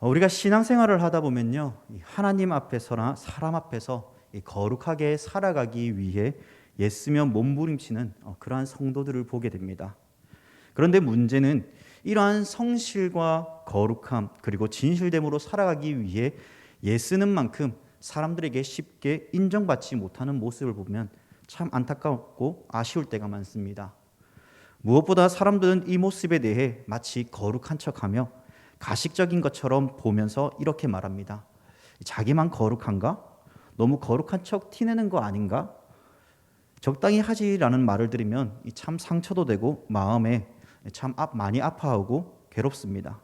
우리가 신앙생활을 하다 보면요, 하나님 앞에서나 사람 앞에서 거룩하게 살아가기 위해 애쓰며 몸부림치는 그러한 성도들을 보게 됩니다. 그런데 문제는 이러한 성실과 거룩함 그리고 진실됨으로 살아가기 위해 애쓰는 만큼 사람들에게 쉽게 인정받지 못하는 모습을 보면 참 안타깝고 아쉬울 때가 많습니다. 무엇보다 사람들은 이 모습에 대해 마치 거룩한 척하며 가식적인 것처럼 보면서 이렇게 말합니다. 자기만 거룩한가? 너무 거룩한 척 티내는 거 아닌가? 적당히 하지라는 말을 들으면 참 상처도 되고 마음에 참 많이 아파하고 괴롭습니다.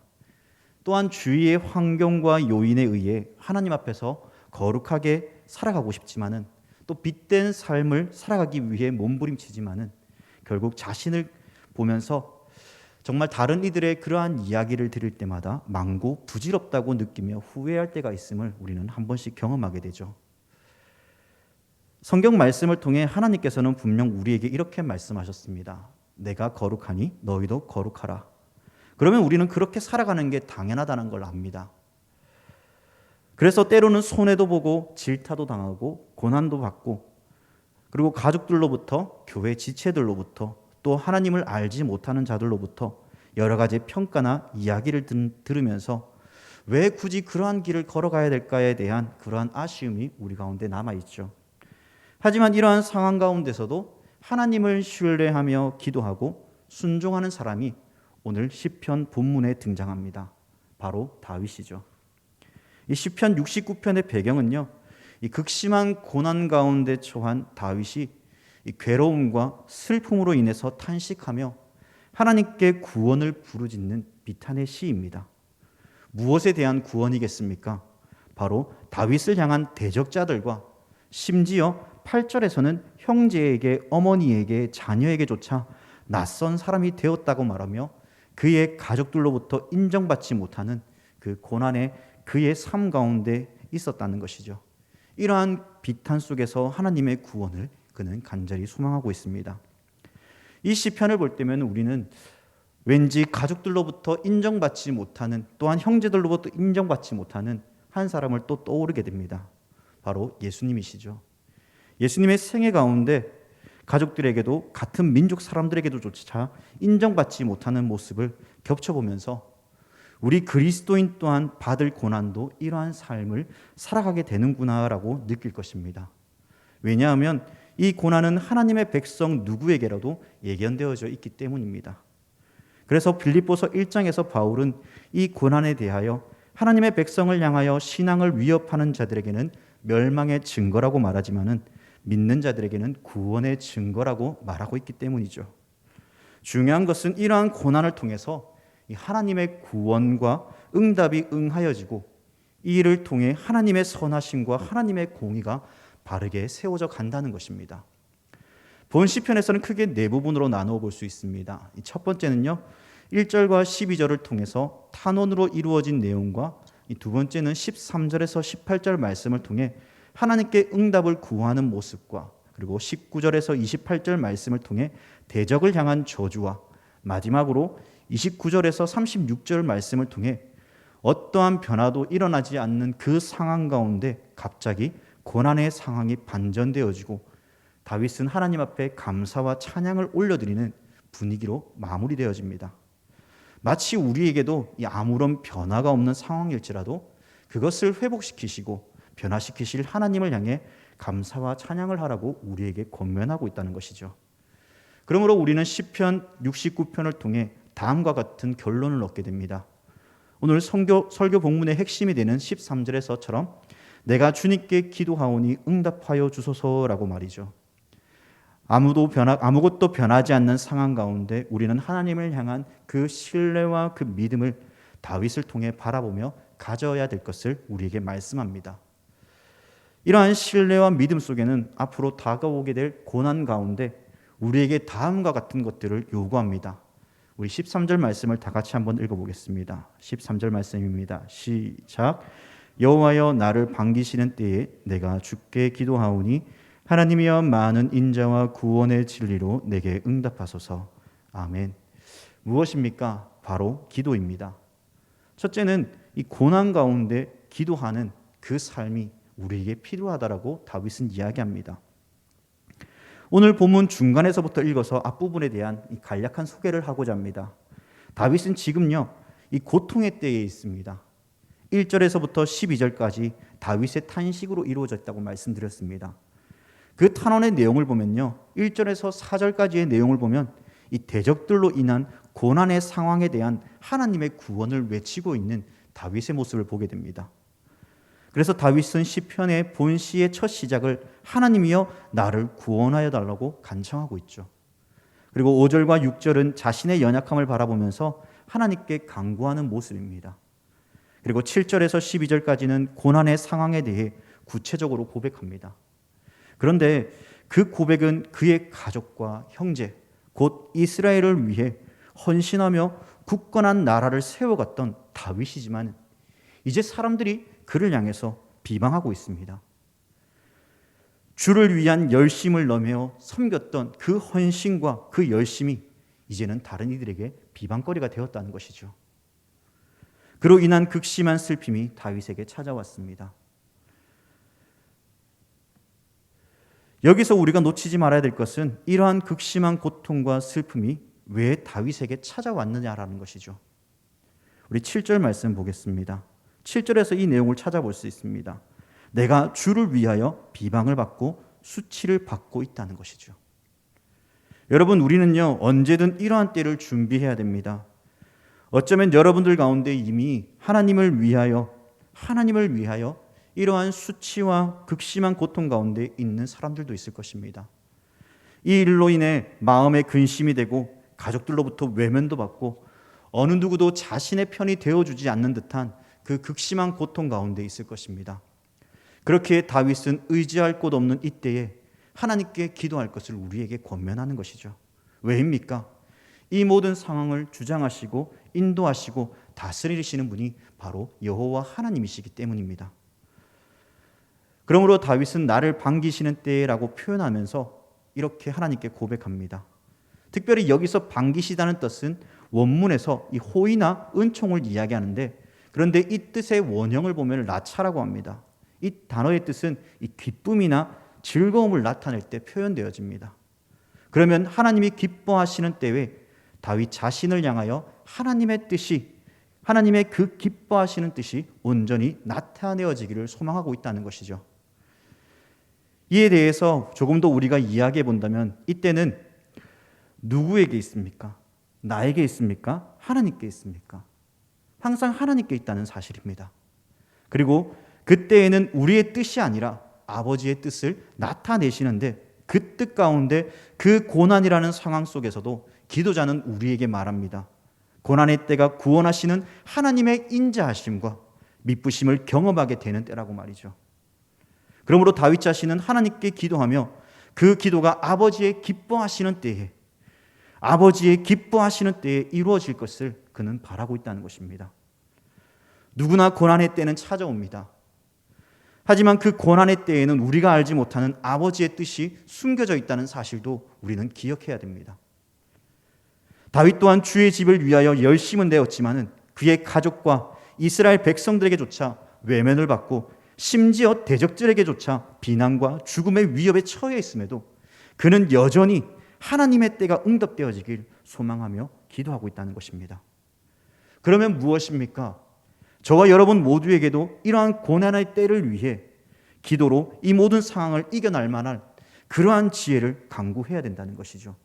또한 주위의 환경과 요인에 의해 하나님 앞에서 거룩하게 살아가고 싶지만은 또 빛된 삶을 살아가기 위해 몸부림치지만은 결국 자신을 보면서 정말 다른 이들의 그러한 이야기를 들을 때마다 망고 부질없다고 느끼며 후회할 때가 있음을 우리는 한 번씩 경험하게 되죠. 성경 말씀을 통해 하나님께서는 분명 우리에게 이렇게 말씀하셨습니다. 내가 거룩하니 너희도 거룩하라. 그러면 우리는 그렇게 살아가는 게 당연하다는 걸 압니다. 그래서 때로는 손해도 보고 질타도 당하고 고난도 받고 그리고 가족들로부터 교회 지체들로부터 또 하나님을 알지 못하는 자들로부터 여러 가지 평가나 이야기를 들으면서 왜 굳이 그러한 길을 걸어가야 될까에 대한 그러한 아쉬움이 우리 가운데 남아있죠. 하지만 이러한 상황 가운데서도 하나님을 신뢰하며 기도하고 순종하는 사람이 오늘 시편 본문에 등장합니다. 바로 다윗이죠. 이 시편 69편의 배경은요, 이 극심한 고난 가운데 처한 다윗이 이 괴로움과 슬픔으로 인해서 탄식하며 하나님께 구원을 부르짖는 비탄의 시입니다. 무엇에 대한 구원이겠습니까? 바로 다윗을 향한 대적자들과 심지어 8절에서는 형제에게, 어머니에게, 자녀에게조차 낯선 사람이 되었다고 말하며 그의 가족들로부터 인정받지 못하는 그 고난의 그의 삶 가운데 있었다는 것이죠. 이러한 비탄 속에서 하나님의 구원을 그는 간절히 소망하고 있습니다. 이 시편을 볼 때면 우리는 왠지 가족들로부터 인정받지 못하는, 또한 형제들로부터 인정받지 못하는 한 사람을 또 떠오르게 됩니다. 바로 예수님이시죠. 예수님의 생애 가운데 가족들에게도 같은 민족 사람들에게도조차 인정받지 못하는 모습을 겹쳐보면서 우리 그리스도인 또한 받을 고난도 이러한 삶을 살아가게 되는구나라고 느낄 것입니다. 왜냐하면 이 고난은 하나님의 백성 누구에게라도 예견되어져 있기 때문입니다. 그래서 빌립보서 1장에서 바울은 이 고난에 대하여 하나님의 백성을 향하여 신앙을 위협하는 자들에게는 멸망의 증거라고 말하지만은 믿는 자들에게는 구원의 증거라고 말하고 있기 때문이죠. 중요한 것은 이러한 고난을 통해서 하나님의 구원과 응답이 응하여지고 이 일을 통해 하나님의 선하심과 하나님의 공의가 바르게 세워져 간다는 것입니다. 본 시편에서는 크게 네 부분으로 나누어 볼 수 있습니다. 첫 번째는요, 1절과 12절을 통해서 탄원으로 이루어진 내용과 두 번째는 13절에서 18절 말씀을 통해 하나님께 응답을 구하는 모습과 그리고 19절에서 28절 말씀을 통해 대적을 향한 저주와 마지막으로 29절에서 36절 말씀을 통해 어떠한 변화도 일어나지 않는 그 상황 가운데 갑자기 고난의 상황이 반전되어지고 다윗은 하나님 앞에 감사와 찬양을 올려드리는 분위기로 마무리되어집니다. 마치 우리에게도 이 아무런 변화가 없는 상황일지라도 그것을 회복시키시고 변화시키실 하나님을 향해 감사와 찬양을 하라고 우리에게 권면하고 있다는 것이죠. 그러므로 우리는 시편 69편을 통해 다음과 같은 결론을 얻게 됩니다. 오늘 설교 본문의 핵심이 되는 13절에서처럼 내가 주님께 기도하오니 응답하여 주소서라고 말이죠. 아무것도 변하지 않는 상황 가운데 우리는 하나님을 향한 그 신뢰와 그 믿음을 다윗을 통해 바라보며 가져야 될 것을 우리에게 말씀합니다. 이러한 신뢰와 믿음 속에는 앞으로 다가오게 될 고난 가운데 우리에게 다음과 같은 것들을 요구합니다. 우리 13절 말씀을 다 같이 한번 읽어보겠습니다. 13절 말씀입니다. 시작. 여호와여 나를 반기시는 때에 내가 주께 기도하오니 하나님이여 많은 인자와 구원의 진리로 내게 응답하소서. 아멘. 무엇입니까? 바로 기도입니다. 첫째는 이 고난 가운데 기도하는 그 삶이 우리에게 필요하다라고 다윗은 이야기합니다. 오늘 본문 중간에서부터 읽어서 앞부분에 대한 이 간략한 소개를 하고자 합니다. 다윗은 지금요, 이 고통의 때에 있습니다. 1절에서부터 12절까지 다윗의 탄식으로 이루어졌다고 말씀드렸습니다. 그 탄원의 내용을 보면요, 1절에서 4절까지의 내용을 보면 이 대적들로 인한 고난의 상황에 대한 하나님의 구원을 외치고 있는 다윗의 모습을 보게 됩니다. 그래서 다윗은 시편의 본 시의 첫 시작을 하나님이여 나를 구원하여 달라고 간청하고 있죠. 그리고 5절과 6절은 자신의 연약함을 바라보면서 하나님께 간구하는 모습입니다. 그리고 7절에서 12절까지는 고난의 상황에 대해 구체적으로 고백합니다. 그런데 그 고백은 그의 가족과 형제, 곧 이스라엘을 위해 헌신하며 굳건한 나라를 세워갔던 다윗이지만 이제 사람들이 그를 향해서 비방하고 있습니다. 주를 위한 열심을 넘어 섬겼던 그 헌신과 그 열심이 이제는 다른 이들에게 비방거리가 되었다는 것이죠. 그로 인한 극심한 슬픔이 다윗에게 찾아왔습니다. 여기서 우리가 놓치지 말아야 될 것은 이러한 극심한 고통과 슬픔이 왜 다윗에게 찾아왔느냐라는 것이죠. 우리 7절 말씀 보겠습니다. 7절에서 이 내용을 찾아볼 수 있습니다. 내가 주를 위하여 비방을 받고 수치를 받고 있다는 것이죠. 여러분, 우리는요, 언제든 이러한 때를 준비해야 됩니다. 어쩌면 여러분들 가운데 이미 하나님을 위하여 이러한 수치와 극심한 고통 가운데 있는 사람들도 있을 것입니다. 이 일로 인해 마음에 근심이 되고 가족들로부터 외면도 받고 어느 누구도 자신의 편이 되어주지 않는 듯한 그 극심한 고통 가운데 있을 것입니다. 그렇게 다윗은 의지할 곳 없는 이때에 하나님께 기도할 것을 우리에게 권면하는 것이죠. 왜입니까? 이 모든 상황을 주장하시고 인도하시고 다스리시는 분이 바로 여호와 하나님이시기 때문입니다. 그러므로 다윗은 나를 반기시는 때라고 표현하면서 이렇게 하나님께 고백합니다. 특별히 여기서 반기시다는 뜻은 원문에서 이 호의나 은총을 이야기하는데, 그런데 이 뜻의 원형을 보면 라차라고 합니다. 이 단어의 뜻은 이 기쁨이나 즐거움을 나타낼 때 표현되어집니다. 그러면 하나님이 기뻐하시는 때에 다윗 자신을 향하여 하나님의 뜻이, 하나님의 그 기뻐하시는 뜻이 온전히 나타내어지기를 소망하고 있다는 것이죠. 이에 대해서 조금 더 우리가 이야기해 본다면 이때는 누구에게 있습니까? 나에게 있습니까? 하나님께 있습니까? 항상 하나님께 있다는 사실입니다. 그리고 그때에는 우리의 뜻이 아니라 아버지의 뜻을 나타내시는데, 그 뜻 가운데 그 고난이라는 상황 속에서도 기도자는 우리에게 말합니다. 고난의 때가 구원하시는 하나님의 인자하심과 미쁘심을 경험하게 되는 때라고 말이죠. 그러므로 다윗 자신은 하나님께 기도하며 그 기도가 아버지의 기뻐하시는 때에 이루어질 것을 그는 바라고 있다는 것입니다. 누구나 고난의 때는 찾아옵니다. 하지만 그 고난의 때에는 우리가 알지 못하는 아버지의 뜻이 숨겨져 있다는 사실도 우리는 기억해야 됩니다. 다윗 또한 주의 집을 위하여 열심은 내었지만은 그의 가족과 이스라엘 백성들에게조차 외면을 받고 심지어 대적들에게조차 비난과 죽음의 위협에 처해 있음에도 그는 여전히 하나님의 때가 응답되어지길 소망하며 기도하고 있다는 것입니다. 그러면 무엇입니까? 저와 여러분 모두에게도 이러한 고난의 때를 위해 기도로 이 모든 상황을 이겨낼 만한 그러한 지혜를 간구해야 된다는 것이죠.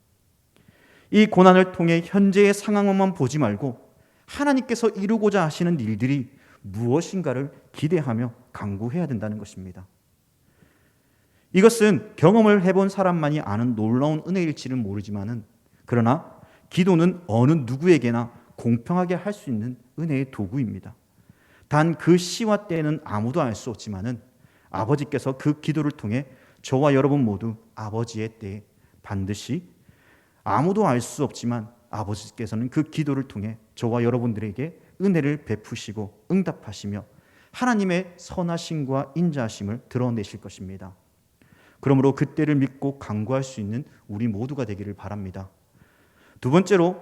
이 고난을 통해 현재의 상황만 보지 말고 하나님께서 이루고자 하시는 일들이 무엇인가를 기대하며 간구해야 된다는 것입니다. 이것은 경험을 해본 사람만이 아는 놀라운 은혜일지는 모르지만은, 그러나 기도는 어느 누구에게나 공평하게 할 수 있는 은혜의 도구입니다. 단 그 시와 때는 아무도 알 수 없지만은 아버지께서 그 기도를 통해 저와 여러분 모두 아버지의 때에 반드시, 아무도 알 수 없지만 아버지께서는 그 기도를 통해 저와 여러분들에게 은혜를 베푸시고 응답하시며 하나님의 선하심과 인자하심을 드러내실 것입니다. 그러므로 그때를 믿고 간구할 수 있는 우리 모두가 되기를 바랍니다. 두 번째로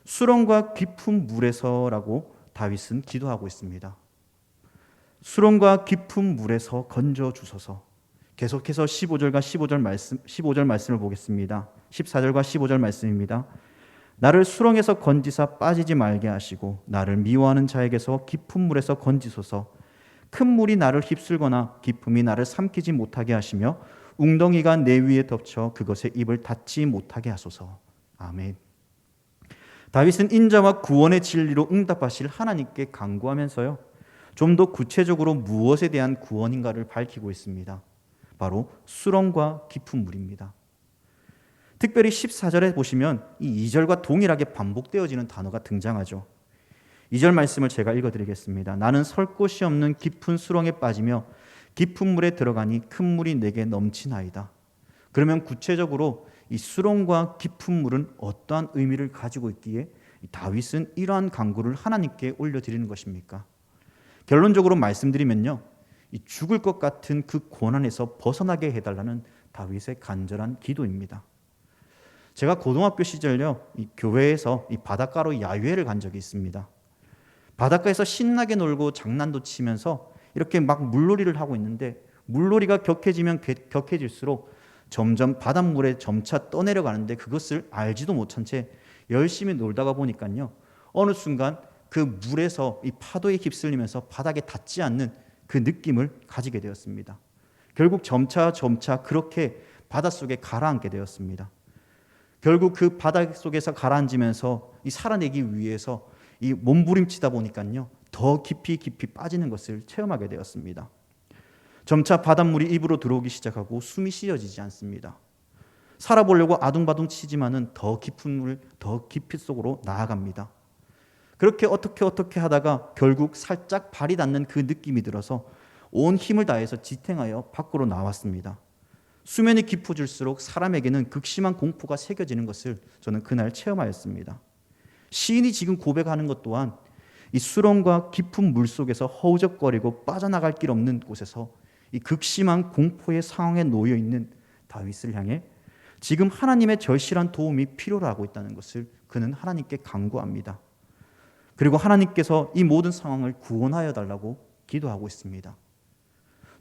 수렁과 깊은 물에서라고 다윗은 기도하고 있습니다. 수렁과 깊은 물에서 건져 주소서. 계속해서 15절 말씀을 보겠습니다. 14절과 15절 말씀입니다. 나를 수렁에서 건지사 빠지지 말게 하시고 나를 미워하는 자에게서 깊은 물에서 건지소서. 큰 물이 나를 휩쓸거나 깊음이 나를 삼키지 못하게 하시며 웅덩이가 내 위에 덮쳐 그것에 입을 닫지 못하게 하소서. 아멘. 다윗은 인자와 구원의 진리로 응답하실 하나님께 간구하면서요, 좀 더 구체적으로 무엇에 대한 구원인가를 밝히고 있습니다. 바로 수렁과 깊은 물입니다. 특별히 14절에 보시면 이 2절과 동일하게 반복되어지는 단어가 등장하죠. 2절 말씀을 제가 읽어드리겠습니다. 나는 설 곳이 없는 깊은 수렁에 빠지며 깊은 물에 들어가니 큰 물이 내게 넘치나이다. 그러면 구체적으로 이 수렁과 깊은 물은 어떠한 의미를 가지고 있기에 다윗은 이러한 간구를 하나님께 올려드리는 것입니까? 결론적으로 말씀드리면요, 이 죽을 것 같은 그 고난에서 벗어나게 해달라는 다윗의 간절한 기도입니다. 제가 고등학교 시절요, 이 교회에서 이 바닷가로 야유회를 간 적이 있습니다. 바닷가에서 신나게 놀고 장난도 치면서 이렇게 막 물놀이를 하고 있는데, 물놀이가 격해지면 격해질수록 점점 바닷물에 점차 떠내려가는데 그것을 알지도 못한 채 열심히 놀다가 보니까요, 어느 순간 그 물에서 이 파도에 휩쓸리면서 바닥에 닿지 않는 그 느낌을 가지게 되었습니다. 결국 점차 그렇게 바닷속에 가라앉게 되었습니다. 결국 그 바닷속에서 가라앉으면서 이 살아내기 위해서 이 몸부림치다 보니까요, 더 깊이 빠지는 것을 체험하게 되었습니다. 점차 바닷물이 입으로 들어오기 시작하고 숨이 쉬어지지 않습니다. 살아보려고 아둥바둥 치지만은 더 깊은 물, 더 깊이 속으로 나아갑니다. 그렇게 어떻게 하다가 결국 살짝 발이 닿는 그 느낌이 들어서 온 힘을 다해서 지탱하여 밖으로 나왔습니다. 수면이 깊어질수록 사람에게는 극심한 공포가 새겨지는 것을 저는 그날 체험하였습니다. 시인이 지금 고백하는 것 또한 이 수렁과 깊은 물 속에서 허우적거리고 빠져나갈 길 없는 곳에서 이 극심한 공포의 상황에 놓여 있는 다윗을 향해 지금 하나님의 절실한 도움이 필요로 하고 있다는 것을 그는 하나님께 간구합니다. 그리고 하나님께서 이 모든 상황을 구원하여 달라고 기도하고 있습니다.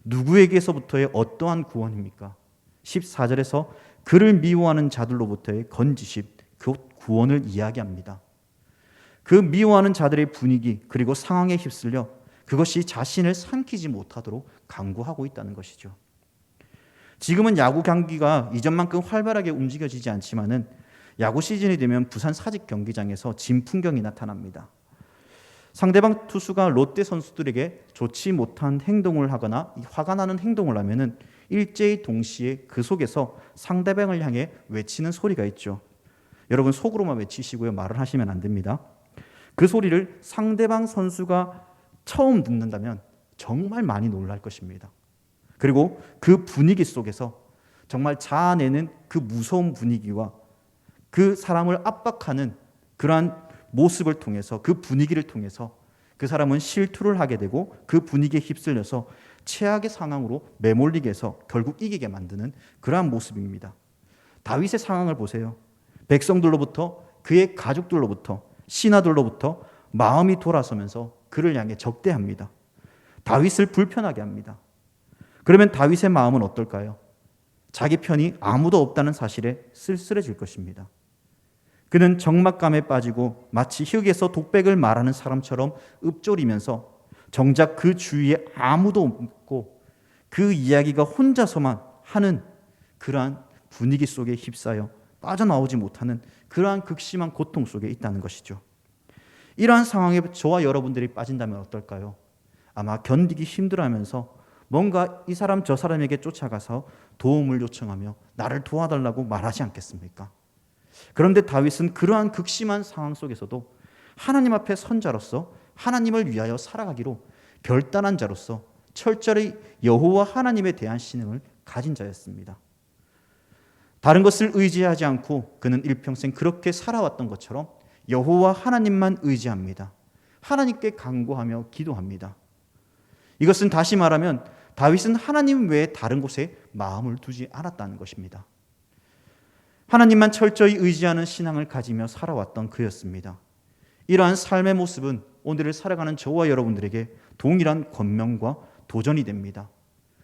누구에게서부터의 어떠한 구원입니까? 14절에서 그를 미워하는 자들로부터의 건지심, 그 구원을 이야기합니다. 그 미워하는 자들의 분위기 그리고 상황에 휩쓸려 그것이 자신을 삼키지 못하도록 간구하고 있다는 것이죠. 지금은 야구 경기가 이전만큼 활발하게 움직여지지 않지만은 야구 시즌이 되면 부산 사직 경기장에서 진풍경이 나타납니다. 상대방 투수가 롯데 선수들에게 좋지 못한 행동을 하거나 화가 나는 행동을 하면은 일제히 동시에 그 속에서 상대방을 향해 외치는 소리가 있죠. 여러분 속으로만 외치시고요, 말을 하시면 안 됩니다. 그 소리를 상대방 선수가 처음 듣는다면 정말 많이 놀랄 것입니다. 그리고 그 분위기 속에서 정말 자아내는 그 무서운 분위기와 그 사람을 압박하는 그러한 모습을 통해서, 그 분위기를 통해서 그 사람은 실투를 하게 되고 그 분위기에 휩쓸려서 최악의 상황으로 매몰리게 해서 결국 이기게 만드는 그러한 모습입니다. 다윗의 상황을 보세요. 백성들로부터, 그의 가족들로부터, 신하들로부터 마음이 돌아서면서 그를 향해 적대합니다. 다윗을 불편하게 합니다. 그러면 다윗의 마음은 어떨까요? 자기 편이 아무도 없다는 사실에 쓸쓸해질 것입니다. 그는 적막감에 빠지고 마치 흙에서 독백을 말하는 사람처럼 읊조리면서 정작 그 주위에 아무도 없고 그 이야기가 혼자서만 하는 그러한 분위기 속에 휩싸여 빠져나오지 못하는 그러한 극심한 고통 속에 있다는 것이죠. 이러한 상황에 저와 여러분들이 빠진다면 어떨까요? 아마 견디기 힘들어하면서 뭔가 이 사람 저 사람에게 쫓아가서 도움을 요청하며 나를 도와달라고 말하지 않겠습니까? 그런데 다윗은 그러한 극심한 상황 속에서도 하나님 앞에 선 자로서 하나님을 위하여 살아가기로 결단한 자로서 철저히 여호와 하나님에 대한 신앙을 가진 자였습니다. 다른 것을 의지하지 않고 그는 일평생 그렇게 살아왔던 것처럼 여호와 하나님만 의지합니다. 하나님께 간구하며 기도합니다. 이것은 다시 말하면 다윗은 하나님 외에 다른 곳에 마음을 두지 않았다는 것입니다. 하나님만 철저히 의지하는 신앙을 가지며 살아왔던 그였습니다. 이러한 삶의 모습은 오늘을 살아가는 저와 여러분들에게 동일한 권면과 도전이 됩니다.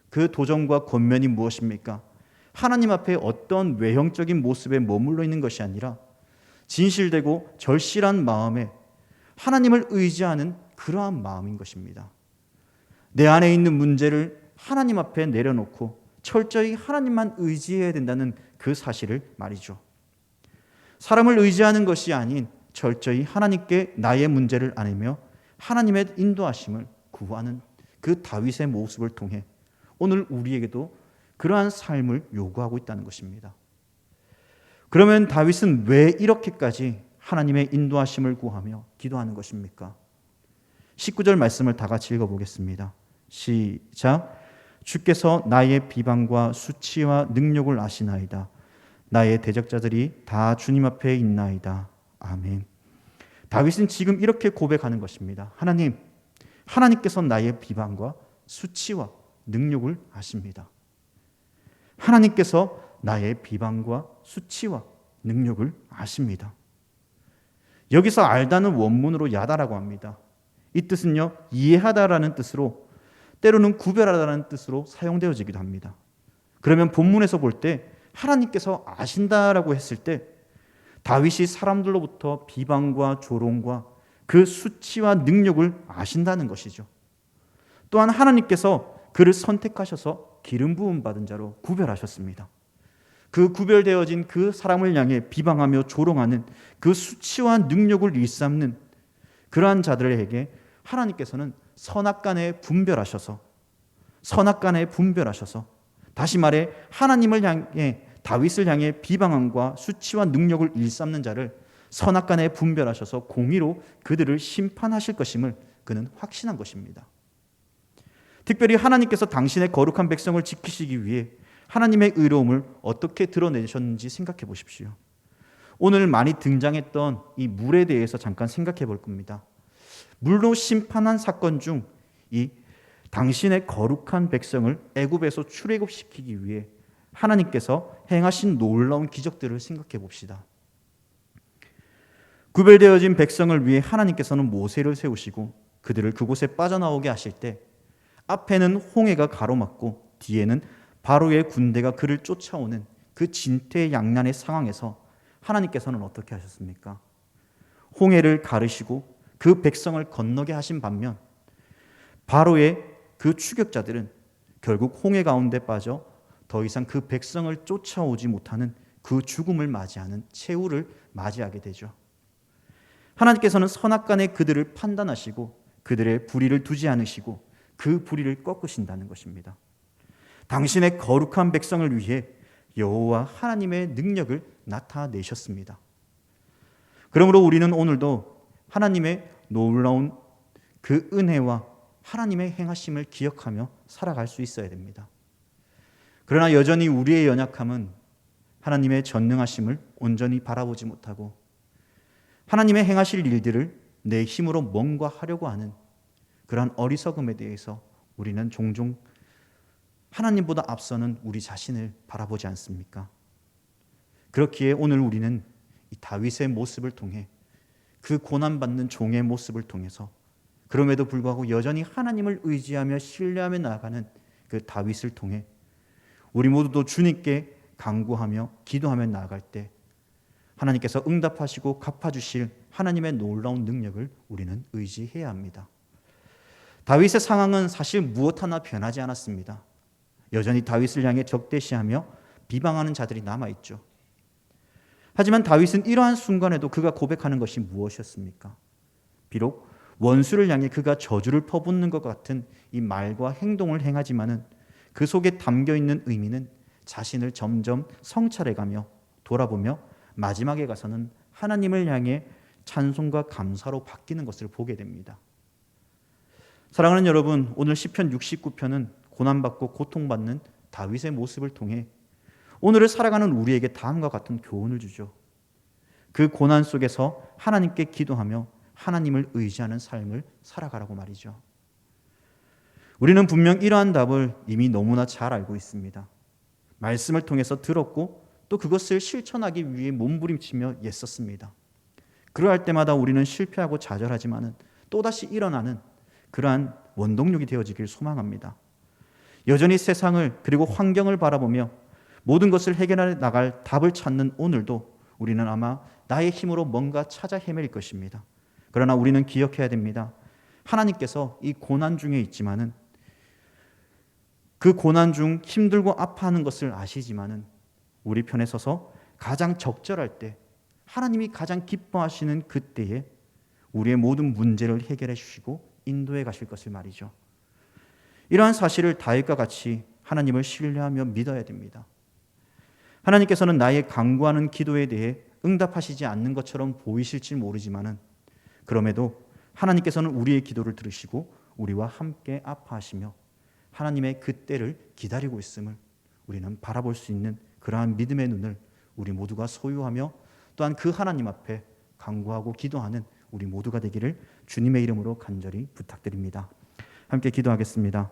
그 도전과 권면이 무엇입니까? 하나님 앞에 어떤 외형적인 모습에 머물러 있는 것이 아니라 진실되고 절실한 마음에 하나님을 의지하는 그러한 마음인 것입니다. 내 안에 있는 문제를 하나님 앞에 내려놓고 철저히 하나님만 의지해야 된다는 그 사실을 말이죠. 사람을 의지하는 것이 아닌 철저히 하나님께 나의 문제를 안으며 하나님의 인도하심을 구하는 그 다윗의 모습을 통해 오늘 우리에게도 그러한 삶을 요구하고 있다는 것입니다. 그러면 다윗은 왜 이렇게까지 하나님의 인도하심을 구하며 기도하는 것입니까? 19절 말씀을 다 같이 읽어보겠습니다. 시작. 주께서 나의 비방과 수치와 능력을 아시나이다. 나의 대적자들이 다 주님 앞에 있나이다. 아멘. 다윗은 지금 이렇게 고백하는 것입니다. 하나님께서 나의 비방과 수치와 능력을 아십니다. 하나님께서 나의 비방과 수치와 능력을 아십니다. 여기서 알다는 원문으로 야다라고 합니다. 이 뜻은요, 이해하다라는 뜻으로, 때로는 구별하다라는 뜻으로 사용되어지기도 합니다. 그러면 본문에서 볼 때 하나님께서 아신다라고 했을 때 다윗이 사람들로부터 비방과 조롱과 그 수치와 능력을 아신다는 것이죠. 또한 하나님께서 그를 선택하셔서 기름 부음 받은 자로 구별하셨습니다. 그 구별되어진 그 사람을 향해 비방하며 조롱하는 그 수치와 능력을 일삼는 그러한 자들에게 하나님께서는 선악간에 분별하셔서 다시 말해 하나님을 향해 다윗을 향해 비방함과 수치와 능력을 일삼는 자를 선악간에 분별하셔서 공의로 그들을 심판하실 것임을 그는 확신한 것입니다. 특별히 하나님께서 당신의 거룩한 백성을 지키시기 위해 하나님의 의로움을 어떻게 드러내셨는지 생각해 보십시오. 오늘 많이 등장했던 이 물에 대해서 잠깐 생각해 볼 겁니다. 물로 심판한 사건 중 이 당신의 거룩한 백성을 애굽에서 출애굽시키기 위해 하나님께서 행하신 놀라운 기적들을 생각해 봅시다. 구별되어진 백성을 위해 하나님께서는 모세를 세우시고 그들을 그곳에 빠져나오게 하실 때 앞에는 홍해가 가로막고 뒤에는 바로의 군대가 그를 쫓아오는 그 진퇴양난의 상황에서 하나님께서는 어떻게 하셨습니까? 홍해를 가르시고 그 백성을 건너게 하신 반면 바로의 그 추격자들은 결국 홍해 가운데 빠져 더 이상 그 백성을 쫓아오지 못하는 그 죽음을 맞이하는 최후를 맞이하게 되죠. 하나님께서는 선악간에 그들을 판단하시고 그들의 불의를 두지 않으시고 그 불의를 꺾으신다는 것입니다. 당신의 거룩한 백성을 위해 여호와 하나님의 능력을 나타내셨습니다. 그러므로 우리는 오늘도 하나님의 놀라운 그 은혜와 하나님의 행하심을 기억하며 살아갈 수 있어야 됩니다. 그러나 여전히 우리의 연약함은 하나님의 전능하심을 온전히 바라보지 못하고 하나님의 행하실 일들을 내 힘으로 뭔가 하려고 하는 그러한 어리석음에 대해서 우리는 종종 하나님보다 앞서는 우리 자신을 바라보지 않습니까? 그렇기에 오늘 우리는 이 다윗의 모습을 통해 그 고난받는 종의 모습을 통해서 그럼에도 불구하고 여전히 하나님을 의지하며 신뢰하며 나아가는 그 다윗을 통해 우리 모두도 주님께 간구하며 기도하며 나아갈 때 하나님께서 응답하시고 갚아주실 하나님의 놀라운 능력을 우리는 의지해야 합니다. 다윗의 상황은 사실 무엇 하나 변하지 않았습니다. 여전히 다윗을 향해 적대시하며 비방하는 자들이 남아있죠. 하지만 다윗은 이러한 순간에도 그가 고백하는 것이 무엇이었습니까? 비록 원수를 향해 그가 저주를 퍼붓는 것 같은 이 말과 행동을 행하지만은 그 속에 담겨있는 의미는 자신을 점점 성찰해가며 돌아보며 마지막에 가서는 하나님을 향해 찬송과 감사로 바뀌는 것을 보게 됩니다. 사랑하는 여러분, 오늘 시편 69편은 고난받고 고통받는 다윗의 모습을 통해 오늘을 살아가는 우리에게 다음과 같은 교훈을 주죠. 그 고난 속에서 하나님께 기도하며 하나님을 의지하는 삶을 살아가라고 말이죠. 우리는 분명 이러한 답을 이미 너무나 잘 알고 있습니다. 말씀을 통해서 들었고 또 그것을 실천하기 위해 몸부림치며 애썼습니다. 그러할 때마다 우리는 실패하고 좌절하지만은 또다시 일어나는 그러한 원동력이 되어지길 소망합니다. 여전히 세상을 그리고 환경을 바라보며 모든 것을 해결해 나갈 답을 찾는 오늘도 우리는 아마 나의 힘으로 뭔가 찾아 헤맬 것입니다. 그러나 우리는 기억해야 됩니다. 하나님께서 이 고난 중에 있지만은 그 고난 중 힘들고 아파하는 것을 아시지만은 우리 편에 서서 가장 적절할 때 하나님이 가장 기뻐하시는 그때에 우리의 모든 문제를 해결해 주시고 인도해 가실 것을 말이죠. 이러한 사실을 다윗과 같이 하나님을 신뢰하며 믿어야 됩니다. 하나님께서는 나의 간구하는 기도에 대해 응답하시지 않는 것처럼 보이실지 모르지만은 그럼에도 하나님께서는 우리의 기도를 들으시고 우리와 함께 아파하시며 하나님의 그 때를 기다리고 있음을 우리는 바라볼 수 있는 그러한 믿음의 눈을 우리 모두가 소유하며 또한 그 하나님 앞에 간구하고 기도하는 우리 모두가 되기를 주님의 이름으로 간절히 부탁드립니다. 함께 기도하겠습니다.